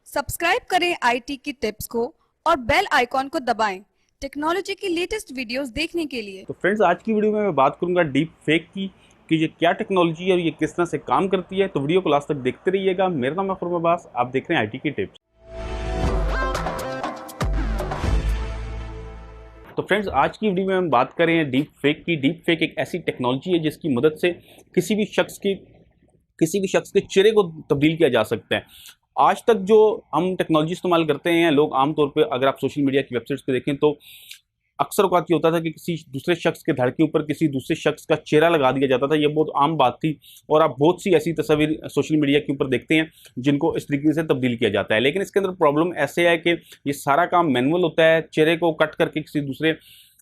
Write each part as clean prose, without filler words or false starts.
Subscribe करें IT की tips को और बेल आइकॉन को दबाएं टेक्नोलॉजी की लेटेस्ट वीडियोस देखने के लिए। तो फ्रेंड्स, आज की वीडियो में मैं बात करूंगा डीप फेक की कि ये क्या टेक्नोलॉजी है और ये किस तरह से काम करती है। तो वीडियो को लास्ट तक देखते रहिएगा। मेरा नाम है खुर्म अब्बास, आप देख रहे हैं आईटी की टिप्स। तो फ्रेंड्स, आज की वीडियो में हम बात करें डीप फेक की। डीप फेक एक ऐसी टेक्नोलॉजी है जिसकी मदद से किसी भी शख्स के चेहरे को तब्दील किया जा सकता है। आज तक जो हम टेक्नोलॉजी इस्तेमाल करते हैं लोग, आमतौर पे अगर आप सोशल मीडिया की वेबसाइट्स पे देखें तो अक्सर औक़ात ये होता था कि किसी दूसरे शख्स के धड़ के ऊपर किसी दूसरे शख्स का चेहरा लगा दिया जाता था। ये बहुत आम बात थी और आप बहुत सी ऐसी तस्वीर सोशल मीडिया के ऊपर देखते हैं जिनको इस तरीके से तब्दील किया जाता है। लेकिन इसके अंदर प्रॉब्लम ऐसे है कि ये सारा काम मैनुअल होता है। चेहरे को कट करके किसी दूसरे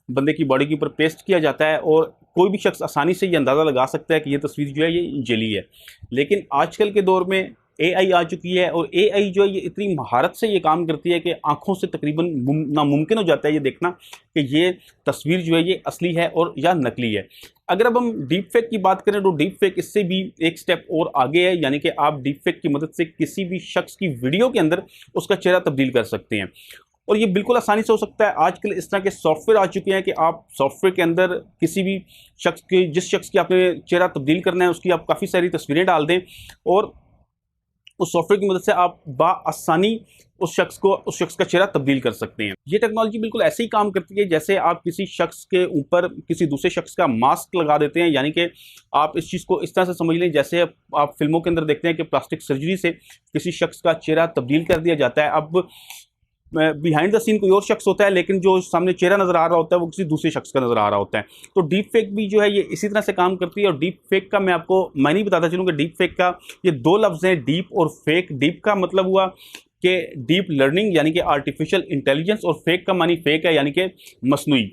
बंदे की बॉडी के ऊपर पेस्ट किया जाता है और कोई भी शख्स आसानी से ये अंदाज़ा लगा सकता है कि ये तस्वीर जो है ये जेली है। लेकिन आजकल के दौर में एआई आ चुकी है और एआई जो है ये इतनी महारत से ये काम करती है कि आंखों से तकरीबन नामुमकिन हो जाता है ये देखना कि ये तस्वीर जो है ये असली है और या नकली है। अगर अब हम डीप फेक की बात करें तो डीप फेक इससे भी एक स्टेप और आगे है, यानी कि आप डीप फेक की मदद से किसी भी शख्स की वीडियो के अंदर उसका चेहरा तब्दील कर सकते हैं और ये बिल्कुल आसानी से हो सकता है। आजकल इस तरह के सॉफ्टवेयर आ चुके हैं कि आप सॉफ्टवेयर के अंदर किसी भी शख्स के, जिस शख्स की आपने चेहरा तब्दील करना है उसकी आप काफ़ी सारी तस्वीरें डाल दें और उस सॉफ्टवेयर की मदद से आप बाआसानी उस शख्स का चेहरा तब्दील कर सकते हैं। ये टेक्नोलॉजी बिल्कुल ऐसे ही काम करती है जैसे आप किसी शख्स के ऊपर किसी दूसरे शख्स का मास्क लगा देते हैं। यानी कि आप इस चीज़ को इस तरह से समझ लें जैसे आप फिल्मों के अंदर देखते हैं कि प्लास्टिक सर्जरी से किसी शख्स का चेहरा तब्दील कर दिया जाता है। अब बिहाइंड द सीन कोई और शख्स होता है लेकिन जो सामने चेहरा नज़र आ रहा होता है वो किसी दूसरे शख्स का नज़र आ रहा होता है। तो डीप फेक भी जो है ये इसी तरह से काम करती है। और डीप फेक का मैं आपको मायने बताता चलूँ कि डीप फेक का ये दो लफ्ज़ हैं, डीप और फेक। डीप का मतलब हुआ कि डीप लर्निंग यानी कि आर्टिफिशियल इंटेलिजेंस, और फेक का मानी फेक है यानी कि मसनूई।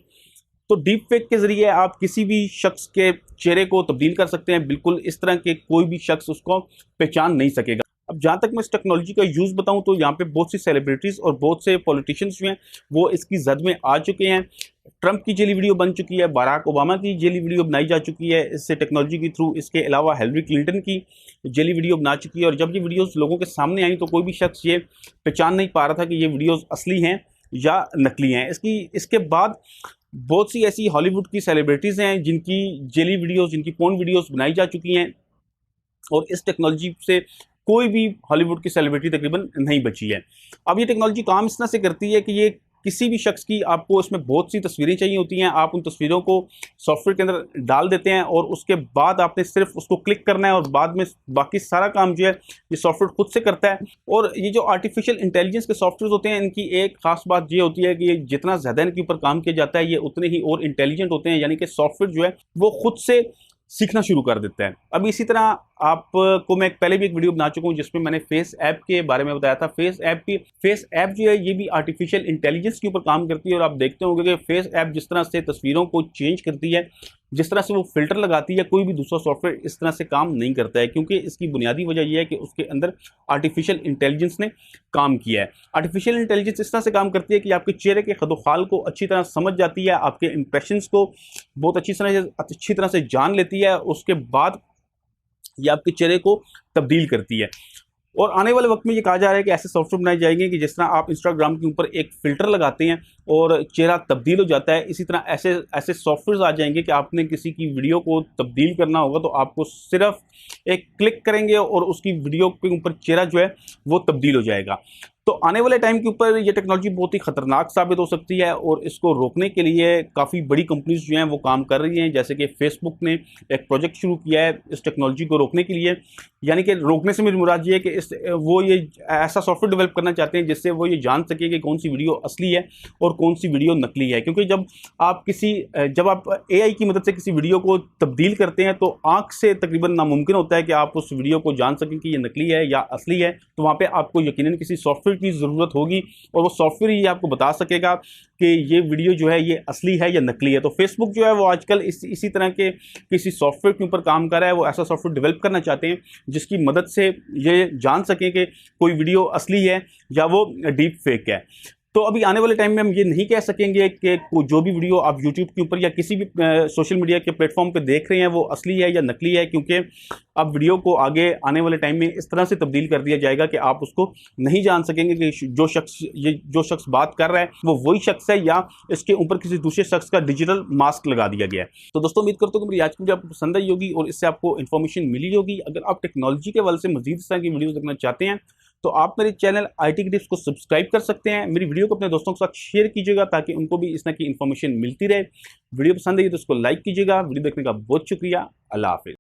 तो डीप फेक के ज़रिए आप किसी भी शख्स के चेहरे को तब्दील कर सकते हैं। बिल्कुल इस तरह के कोई भी शख्स उसको पहचान नहीं सकेगा। अब जहाँ तक मैं इस टेक्नोलॉजी का यूज़ बताऊँ तो यहाँ पे बहुत सी सेलिब्रिटीज़ और बहुत से पॉलिटिशियंस जो हैं वो इसकी जद में आ चुके हैं। ट्रंप की जेली वीडियो बन चुकी है, बराक ओबामा की जेली वीडियो बनाई जा चुकी है इससे टेक्नोलॉजी के थ्रू। इसके अलावा हिलरी क्लिंटन की जेली वीडियो बना चुकी है और जब ये वीडियोस लोगों के सामने आई तो कोई भी शख्स ये पहचान नहीं पा रहा था कि ये वीडियोस असली हैं या नकली हैं। इसके बाद बहुत सी ऐसी हॉलीवुड की सेलिब्रिटीज़ हैं जिनकी जेली वीडियोज़, जिनकी पोर्न वीडियोज़ बनाई जा चुकी हैं और इस टेक्नोलॉजी से कोई भी हॉलीवुड की सेलिब्रिटी तकरीबन नहीं बची है। अब ये टेक्नोलॉजी काम इस तरह से करती है कि ये किसी भी शख्स की, आपको इसमें बहुत सी तस्वीरें चाहिए होती हैं, आप उन तस्वीरों को सॉफ्टवेयर के अंदर डाल देते हैं और उसके बाद आपने सिर्फ उसको क्लिक करना है और बाद में बाकी सारा काम जो है ये सॉफ्टवेयर खुद से करता है। और ये जो आर्टिफिशियल इंटेलिजेंस के सॉफ्टवेयर होते हैं इनकी एक खास बात ये होती है कि ये जितना ज़्यादा इनके ऊपर काम किया जाता है ये उतने ही और इंटेलिजेंट होते हैं, यानी कि सॉफ्टवेयर जो है वो खुद से सीखना शुरू कर देता है। अब इसी तरह आपको मैं पहले भी एक वीडियो बना चुका हूँ जिसमें मैंने फेस ऐप के बारे में बताया था। फेस ऐप जो है ये भी आर्टिफिशियल इंटेलिजेंस के ऊपर काम करती है और आप देखते होंगे कि फेस ऐप जिस तरह से तस्वीरों को चेंज करती है, जिस तरह से वो फिल्टर लगाती है, कोई भी दूसरा सॉफ्टवेयर इस तरह से काम नहीं करता है क्योंकि इसकी बुनियादी वजह यह है कि उसके अंदर आर्टिफिशियल इंटेलिजेंस ने काम किया है। आर्टिफिशियल इंटेलिजेंस इस तरह से काम करती है कि आपके चेहरे के खदोखाल को अच्छी तरह समझ जाती है, आपके इंप्रेशंस को बहुत अच्छी तरह से जान लेती है, उसके बाद ये आपके चेहरे को तब्दील करती है। और आने वाले वक्त में ये कहा जा रहा है कि ऐसे सॉफ्टवेयर बनाए जाएंगे कि जिस तरह आप इंस्टाग्राम के ऊपर एक फ़िल्टर लगाते हैं और चेहरा तब्दील हो जाता है, इसी तरह ऐसे सॉफ्टवेयर आ जाएंगे कि आपने किसी की वीडियो को तब्दील करना होगा तो आपको सिर्फ एक क्लिक करेंगे और उसकी वीडियो के ऊपर चेहरा जो है वो तब्दील हो जाएगा। तो आने वाले टाइम के ऊपर ये टेक्नोलॉजी बहुत ही ख़तरनाक साबित हो सकती है और इसको रोकने के लिए काफ़ी बड़ी कंपनीज जो हैं वो काम कर रही हैं। जैसे कि फेसबुक ने एक प्रोजेक्ट शुरू किया है इस टेक्नोलॉजी को रोकने के लिए, यानी कि रोकने से मेरी मुराद ये है कि वो ये ऐसा सॉफ्टवेयर डेवलप करना चाहते हैं जिससे वो ये जान सके कि कौन सी वीडियो असली है और कौन सी वीडियो नकली है। क्योंकि जब आप एआई की मदद से किसी वीडियो को तब्दील करते हैं तो आँख से तकरीबन नामुमकिन होता है कि आप उस वीडियो को जान सकें कि ये नकली है या असली है। तो वहाँ पर आपको यकीनन किसी सॉफ्टवेयर की ज़रूरत होगी और वो सॉफ्टवेयर ही आपको बता सकेगा कि ये वीडियो जो है ये असली है या नकली है। तो फेसबुक जो है वो आजकल इसी तरह के किसी सॉफ्टवेयर के ऊपर काम कर रहा है। वो ऐसा सॉफ्टवेयर डेवलप करना चाहते हैं जिसकी मदद से ये जान सकें कि कोई वीडियो असली है या वो डीप फेक है। तो अभी आने वाले टाइम में हम ये नहीं कह सकेंगे कि जो भी वीडियो आप यूट्यूब के ऊपर या किसी भी सोशल मीडिया के प्लेटफॉर्म पे देख रहे हैं वो असली है या नकली है, क्योंकि अब वीडियो को आगे आने वाले टाइम में इस तरह से तब्दील कर दिया जाएगा कि आप उसको नहीं जान सकेंगे कि जो शख्स बात कर रहा है वो वही शख्स है या इसके ऊपर किसी दूसरे शख्स का डिजिटल मास्क लगा दिया गया है। तो दोस्तों उम्मीद करता हूँ कि मेरी आज की वीडियो आपको पसंद आई होगी और इससे आपको इन्फॉर्मेशन मिली होगी। अगर आप टेक्नोलॉजी के हवाले से मजीद इस तरह की वीडियो देखना चाहते हैं तो आप मेरे चैनल IT की टिप्स को सब्सक्राइब कर सकते हैं। मेरी वीडियो को अपने दोस्तों के साथ शेयर कीजिएगा ताकि उनको भी इस तरह की इन्फॉर्मेशन मिलती रहे। वीडियो पसंद आई तो उसको लाइक कीजिएगा। वीडियो देखने का बहुत शुक्रिया। अल्लाह हाफिज़।